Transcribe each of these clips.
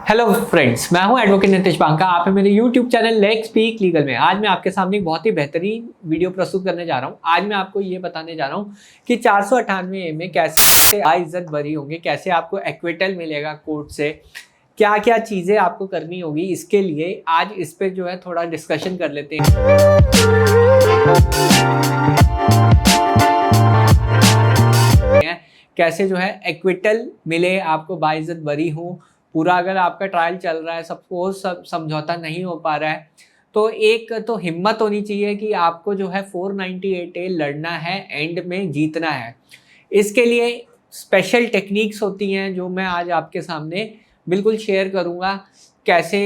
Hello friends, मैं हूं advocate Nitesh Banka. आप हैं मेरे YouTube channel let's speak legal में। आज मैं आपके सामने एक बहुत ही बेहतरीन वीडियो प्रस्तुत करने जा रहा हूं। आज मैं आपको ये बताने जा रहा हूं कि 498 में कैसे इज्जत बरी होंगे, कैसे आपको एक्विटल मिलेगा कोर्ट से, क्या क्या चीज़ें आपको करनी होगी। इसके लिए आज इस पर जो है थोड़ा डिस्कशन कर लेते हैं। कैसे जो है एक्विटल मिले आपको, बाइज्जत बरी हूँ पूरा। अगर आपका ट्रायल चल रहा है, सपोज सब समझौता नहीं हो पा रहा है, तो एक तो हिम्मत होनी चाहिए कि आपको जो है 498A लड़ना है, एंड में जीतना है। इसके लिए स्पेशल टेक्निक्स होती हैं जो मैं आज आपके सामने बिल्कुल शेयर करूँगा। कैसे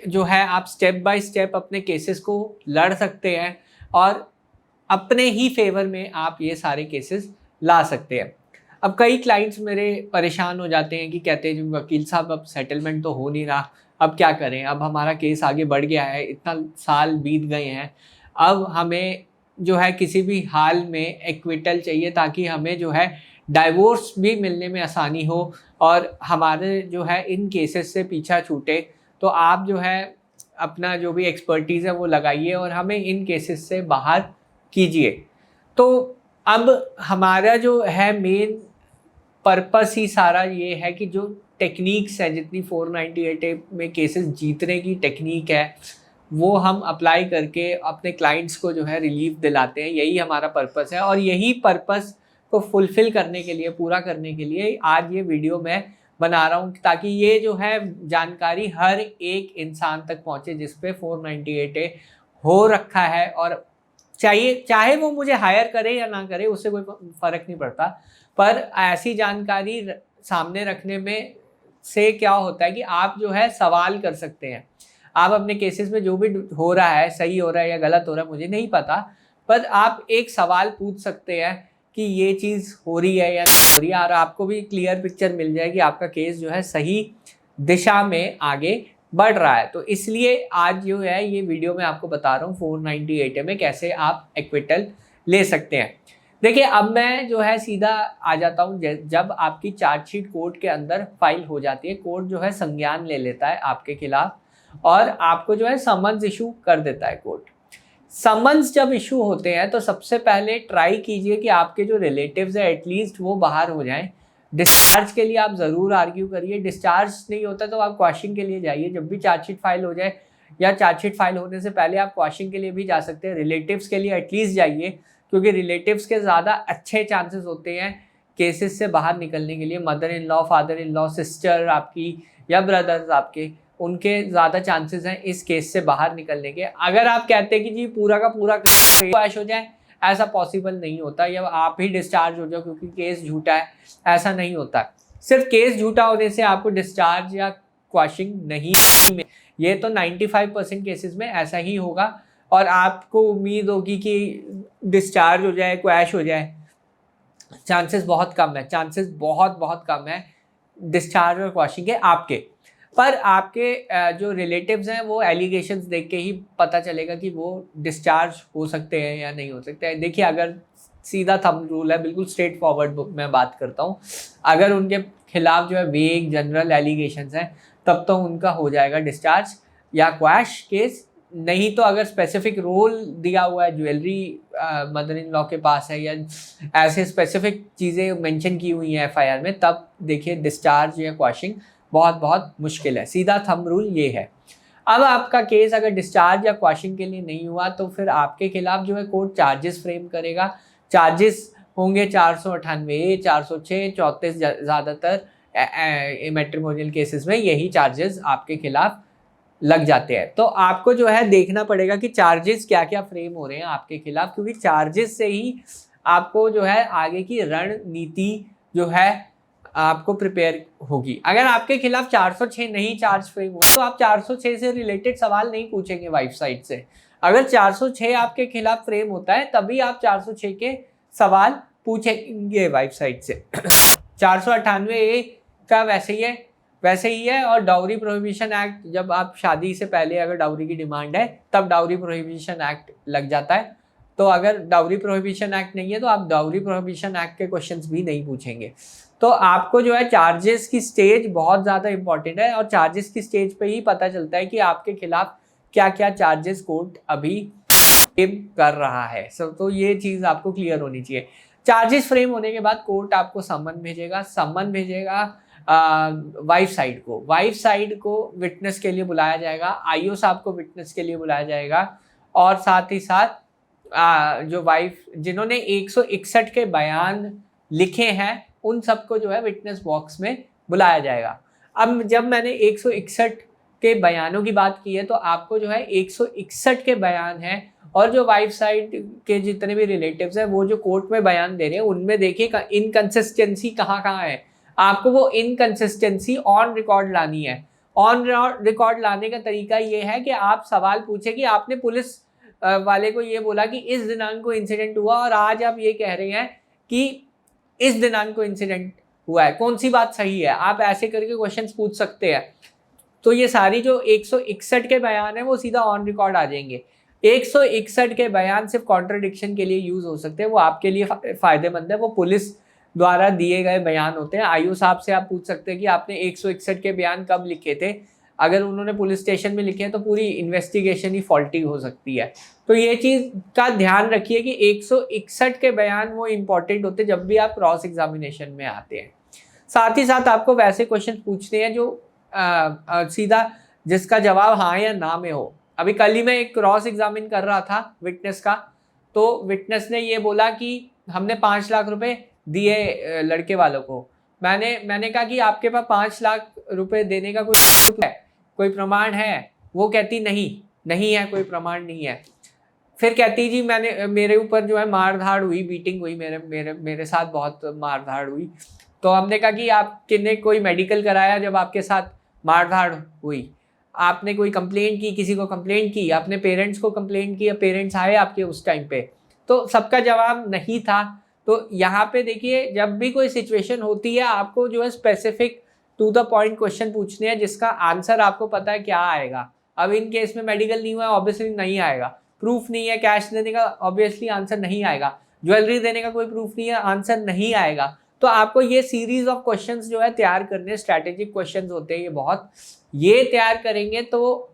जो है आप स्टेप बाय स्टेप अपने केसेस को लड़ सकते हैं और अपने ही फेवर में आप ये सारे केसेस ला सकते हैं। अब कई क्लाइंट्स मेरे परेशान हो जाते हैं कि कहते हैं जी वकील साहब अब सेटलमेंट तो हो नहीं रहा, अब क्या करें, अब हमारा केस आगे बढ़ गया है, इतना साल बीत गए हैं, अब हमें जो है किसी भी हाल में एक्विटल चाहिए ताकि हमें जो है डाइवोर्स भी मिलने में आसानी हो और हमारे जो है इन केसेस से पीछा छूटे। तो आप जो है अपना जो भी एक्सपर्टीज़ है वो लगाइए और हमें इन केसेस से बाहर कीजिए। तो अब हमारा जो है मेन पर्पस ही सारा ये है कि जो टेक्निक्स है, जितनी 498A में केसेस जीतने की टेक्निक है, वो हम अप्लाई करके अपने क्लाइंट्स को जो है रिलीफ दिलाते हैं। यही हमारा पर्पस है और यही पर्पस को फुलफिल करने के लिए, पूरा करने के लिए आज ये वीडियो मैं बना रहा हूँ, ताकि ये जो है जानकारी हर एक इंसान तक पहुँचे जिस पे 498A हो रखा है। और चाहे वो मुझे हायर करे या ना करे, उससे कोई फ़र्क नहीं पड़ता, पर ऐसी जानकारी सामने रखने में से क्या होता है कि आप जो है सवाल कर सकते हैं। आप अपने केसेस में जो भी हो रहा है, सही हो रहा है या गलत हो रहा है मुझे नहीं पता, पर आप एक सवाल पूछ सकते हैं कि ये चीज़ हो रही है या नहीं हो रही है, और आपको भी क्लियर पिक्चर मिल जाएगी, आपका केस जो है सही दिशा में आगे बढ़ रहा है। तो इसलिए आज जो है ये वीडियो मैं आपको बता रहा हूँ 498A में कैसे आप एक्विटल ले सकते हैं। देखिए, अब मैं जो है सीधा आ जाता हूँ। जब आपकी चार्जशीट कोर्ट के अंदर फाइल हो जाती है, कोर्ट जो है संज्ञान ले लेता है आपके खिलाफ और आपको जो है समन्स इशू कर देता है कोर्ट। समन्स जब इशू होते हैं तो सबसे पहले ट्राई कीजिए कि आपके जो रिलेटिव्स हैं एटलीस्ट वो बाहर हो जाएं। डिस्चार्ज के लिए आप ज़रूर आर्ग्यू करिए। डिस्चार्ज नहीं होता तो आप क्वाशिंग के लिए जाइए। जब भी चार्जशीट फाइल हो जाए या चार्जशीट फाइल होने से पहले आप क्वाशिंग के लिए भी जा सकते हैं। रिलेटिव्स के लिए एटलीस्ट जाइए, क्योंकि रिलेटिव्स के ज़्यादा अच्छे चांसेस होते हैं केसेस से बाहर निकलने के लिए। Mother in law, father in law, sister आपकी या ब्रदर्स आपके, उनके ज़्यादा चांसेस हैं इस केस से बाहर निकलने के। अगर आप कहते हैं कि जी पूरा का पूरा क्रैश हो जाए, ऐसा पॉसिबल नहीं होता, या आप ही डिस्चार्ज हो जाओ क्योंकि केस झूठा है, ऐसा नहीं होता। सिर्फ केस झूठा होने से आपको डिस्चार्ज या क्वाशिंग नहीं, ये तो 95% केसेस में ऐसा ही होगा और आपको उम्मीद होगी कि डिस्चार्ज हो जाए, क्वैश हो जाए। चांसेस बहुत कम है, चांसेस बहुत बहुत कम है डिस्चार्ज और क्वैशिंग के आपके। पर आपके जो रिलेटिव्स हैं वो एलिगेशंस देख के ही पता चलेगा कि वो डिस्चार्ज हो सकते हैं या नहीं हो सकते हैं। देखिए, अगर सीधा थंब रूल है, बिल्कुल स्ट्रेट फॉरवर्ड मैं बात करता हूँ, अगर उनके खिलाफ जो है वेग जनरल एलिगेशंस हैं तब तो उनका हो जाएगा डिस्चार्ज या क्वैश केस। नहीं तो अगर स्पेसिफिक रोल दिया हुआ है, ज्वेलरी मदर इन लॉ के पास है या ऐसे स्पेसिफिक चीज़ें मेंशन की हुई हैं एफआईआर में, तब देखिए डिस्चार्ज या क्वैशिंग बहुत बहुत मुश्किल है। सीधा थंब रूल ये है। अब आपका केस अगर डिस्चार्ज या क्वैशिंग के लिए नहीं हुआ तो फिर आपके खिलाफ जो है कोर्ट चार्जेस फ्रेम करेगा। चार्जेस होंगे 498A, 406, 34, ज़्यादातर मैट्रिमोनियल केसेस में यही चार्जेस आपके खिलाफ लग जाते हैं। तो आपको जो है देखना पड़ेगा कि चार्जेस क्या क्या फ्रेम हो रहे हैं आपके खिलाफ, क्योंकि चार्जेस से ही आपको जो है आगे की रणनीति जो है आपको प्रिपेयर होगी। अगर आपके खिलाफ 406 नहीं चार्ज फ्रेम हुआ तो आप 406 से रिलेटेड सवाल नहीं पूछेंगे वाइफ साइड से। अगर 406 आपके खिलाफ फ्रेम होता है तभी आप 406 के सवाल पूछेंगे वाइफ साइड से। 498A का वैसे ही है। और डाउरी प्रोहिबिशन एक्ट, जब आप शादी से पहले अगर डाउरी की डिमांड है तब डाउरी प्रोहिबिशन एक्ट लग जाता है। तो अगर डाउरी प्रोहिबिशन एक्ट नहीं है तो आप डाउरी प्रोहिबिशन एक्ट के क्वेश्चंस भी नहीं पूछेंगे। तो आपको जो है चार्जेस की स्टेज बहुत ज़्यादा इंपॉर्टेंट है, और चार्जेस की स्टेज पे ही पता चलता है कि आपके खिलाफ क्या क्या चार्जेस कोर्ट अभी फ्रेम कर रहा है। तो ये चीज़ आपको क्लियर होनी चाहिए। चार्जेस फ्रेम होने के बाद कोर्ट आपको सम्मन भेजेगा, सम्मन भेजेगा वाइफ साइड को, वाइफ साइड को विटनेस के लिए बुलाया जाएगा, आईओ साहब को विटनेस के लिए बुलाया जाएगा, और साथ ही साथ जो वाइफ जिन्होंने 161 के बयान लिखे हैं उन सबको जो है विटनेस बॉक्स में बुलाया जाएगा। अब जब मैंने 161 के बयानों की बात की है, तो आपको जो है 161 के बयान हैं, और जो वाइफ साइड के जितने भी रिलेटिव्स हैं वो जो कोर्ट में बयान दे रहे हैं उनमें देखिए इनकंसिस्टेंसी कहाँ कहाँ है। आपको वो इनकंसिस्टेंसी ऑन रिकॉर्ड लानी है। ऑन रिकॉर्ड लाने का तरीका ये है कि आप सवाल पूछे कि आपने पुलिस वाले को ये बोला कि इस दिनांक को इंसिडेंट हुआ, और आज आप ये कह रहे हैं कि इस दिनांक को इंसिडेंट हुआ है, कौन सी बात सही है। आप ऐसे करके क्वेश्चंस पूछ सकते हैं। तो ये सारी जो 161 के बयान है वो सीधा ऑन रिकॉर्ड आ जाएंगे। 161 के बयान सिर्फ कॉन्ट्रडिक्शन के लिए यूज हो सकते हैं, वो आपके लिए फायदेमंद है। वो पुलिस द्वारा दिए गए बयान होते हैं। आईओ साहब से आप पूछ सकते हैं कि आपने 161 के बयान कब लिखे थे। अगर उन्होंने पुलिस स्टेशन में लिखे हैं तो पूरी इन्वेस्टिगेशन ही फॉल्टी हो सकती है। तो ये चीज़ का ध्यान रखिए कि 161 के बयान वो इंपॉर्टेंट होते हैं जब भी आप क्रॉस एग्जामिनेशन में आते हैं। साथ ही साथ आपको वैसे क्वेश्चन पूछने हैं जो सीधा जिसका जवाब हाँ या ना में हो। अभी कल ही मैं एक क्रॉस एग्जामिन कर रहा था विटनेस का, तो विटनेस ने ये बोला कि हमने 5 लाख रुपए दिए लड़के वालों को। मैंने कहा कि आपके पास 5 लाख रुपए देने का कोई प्रमाण है? वो कहती नहीं है, कोई प्रमाण नहीं है। फिर कहती जी मेरे ऊपर जो है मारधाड़ हुई, बीटिंग हुई, मेरे साथ बहुत मारधाड़ हुई। तो हमने कहा कि आपने कोई मेडिकल कराया जब आपके साथ मारधाड़ हुई? आपने कोई कंप्लेंट की, किसी को कंप्लेंट की, आपने पेरेंट्स को कंप्लेंट की, या पेरेंट्स आए आपके उस टाइम पे? तो सबका जवाब नहीं था। तो यहाँ पे देखिए जब भी कोई सिचुएशन होती है आपको जो है specific to the point question पूछने हैं जिसका आंसर आपको पता है क्या आएगा। अब इन केस में मेडिकल नहीं हुआ, ऑब्वियसली नहीं आएगा। प्रूफ नहीं है कैश देने का, ऑब्वियसली आंसर नहीं आएगा। ज्वेलरी देने का कोई प्रूफ नहीं है, आंसर नहीं आएगा। तो आपको ये सीरीज ऑफ क्वेश्चंस जो है तैयार करने, स्ट्रैटेजिक क्वेश्चंस होते हैं ये बहुत, ये तैयार करेंगे तो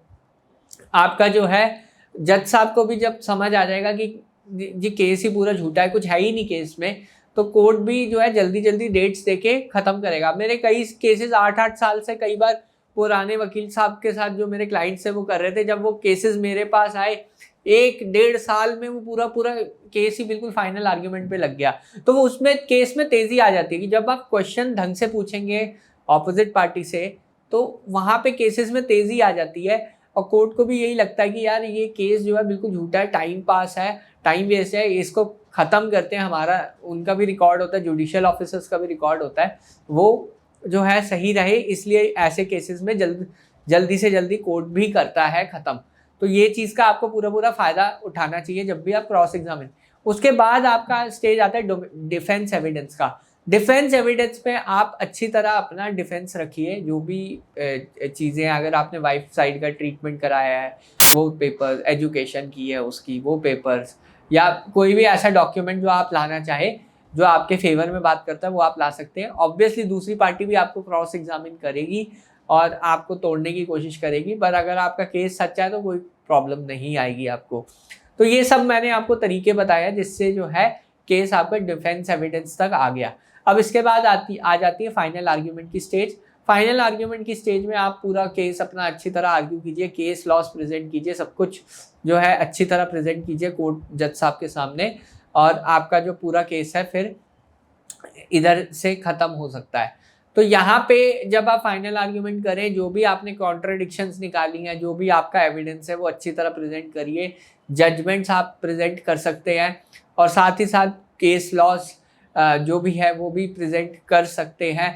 आपका जो है जज साहब को भी जब समझ आ जाएगा कि जी केस ही पूरा झूठा है, कुछ है ही नहीं केस में, तो कोर्ट भी जो है जल्दी जल्दी डेट्स देके खत्म करेगा। मेरे कई केसेस 8-8 साल से कई बार पुराने वकील साहब के साथ जो मेरे क्लाइंट्स है वो कर रहे थे। जब वो केसेस मेरे पास आए 1-1.5 साल में वो पूरा केस ही बिल्कुल फाइनल आर्ग्यूमेंट पे लग गया। तो वो उसमें केस में तेजी आ जाती है कि जब आप क्वेश्चन ढंग से पूछेंगे ऑपोजिट पार्टी से तो वहाँ पे केसेस में तेजी आ जाती है, और कोर्ट को भी यही लगता है कि यार ये केस जो है बिल्कुल झूठा है, टाइम पास है, टाइम वेस्ट है, इसको ख़त्म करते हैं। हमारा उनका भी रिकॉर्ड होता है, जुडिशियल ऑफिसर्स का भी रिकॉर्ड होता है, वो जो है सही रहे, इसलिए ऐसे केसेस में जल्दी से जल्दी कोर्ट भी करता है ख़त्म। तो ये चीज़ का आपको पूरा फ़ायदा उठाना चाहिए जब भी आप क्रॉस एग्जामिन। उसके बाद आपका स्टेज आता है डिफेंस एविडेंस का। डिफेंस एविडेंस में आप अच्छी तरह अपना डिफेंस रखिए, जो भी चीज़ें, अगर आपने वाइफ साइड का ट्रीटमेंट कराया है वो पेपर्स, एजुकेशन की है उसकी वो पेपर्स, या कोई भी ऐसा डॉक्यूमेंट जो आप लाना चाहे जो आपके फेवर में बात करता है वो आप ला सकते हैं। ऑब्वियसली दूसरी पार्टी भी आपको क्रॉस एग्जामिन करेगी और आपको तोड़ने की कोशिश करेगी, पर अगर आपका केस सच्चा है तो कोई प्रॉब्लम नहीं आएगी आपको। तो ये सब मैंने आपको तरीके बताया जिससे जो है केस आपका डिफेंस एविडेंस तक आ गया। अब इसके बाद आ जाती है फाइनल आर्ग्यूमेंट की स्टेज। फाइनल आर्ग्यूमेंट की स्टेज में आप पूरा केस अपना अच्छी तरह आर्ग्यू कीजिए, केस लॉस प्रेजेंट कीजिए, सब कुछ जो है अच्छी तरह प्रेजेंट कीजिए कोर्ट जज साहब के सामने, और आपका जो पूरा केस है फिर इधर से ख़त्म हो सकता है। तो यहाँ पे जब आप फाइनल आर्ग्यूमेंट करें, जो भी आपने कॉन्ट्रडिक्शंस निकाली हैं, जो भी आपका एविडेंस है वो अच्छी तरह प्रेजेंट करिए। जजमेंट्स आप प्रेजेंट कर सकते हैं, और साथ ही साथ केस लॉस जो भी है वो भी प्रेजेंट कर सकते हैं।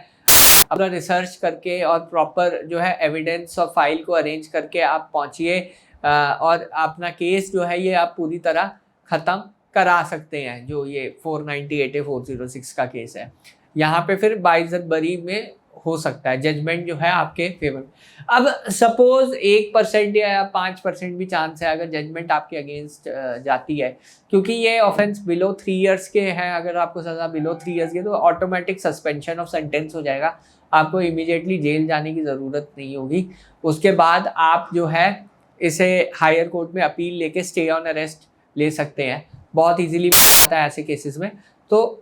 अपना रिसर्च करके और प्रॉपर जो है एविडेंस और फाइल को अरेंज करके आप पहुंचिए, और अपना केस जो है ये आप पूरी तरह ख़त्म करा सकते हैं। जो ये 498 406 का केस है, यहाँ पे फिर बाइज्जत बरी में हो सकता है, जजमेंट जो है आपके फेवर। अब सपोज 1% या 5% भी चांस है अगर जजमेंट आपके अगेंस्ट जाती है, क्योंकि ये ऑफेंस बिलो 3 इयर्स के हैं, अगर आपको सज़ा बिलो 3 इयर्स की तो ऑटोमेटिक सस्पेंशन ऑफ सेंटेंस हो जाएगा, आपको इमीडिएटली जेल जाने की ज़रूरत नहीं होगी। उसके बाद आप जो है इसे हायर कोर्ट में अपील लेके स्टे ऑन अरेस्ट ले सकते हैं, बहुत इजीली आता है ऐसे केसेस में। तो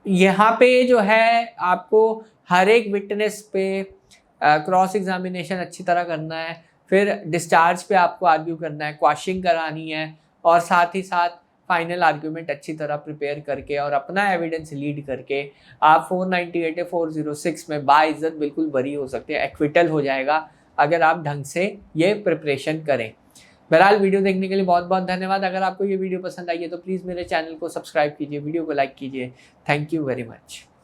यहाँ पे जो है आपको हर एक विटनेस पे क्रॉस एग्जामिनेशन अच्छी तरह करना है, फिर डिस्चार्ज पे आपको आर्ग्यू करना है, क्वाशिंग करानी है, और साथ ही साथ फाइनल आर्ग्यूमेंट अच्छी तरह प्रिपेयर करके और अपना एविडेंस लीड करके आप 498 या 406 में बाइज्जत बिल्कुल बरी हो सकते हैं, एक्विटल हो जाएगा अगर आप ढंग से ये प्रिपरेशन करें। बहरहाल वीडियो देखने के लिए बहुत बहुत धन्यवाद। अगर आपको ये वीडियो पसंद आई है तो प्लीज़ मेरे चैनल को सब्सक्राइब कीजिए, वीडियो को लाइक कीजिए। Thank you very much.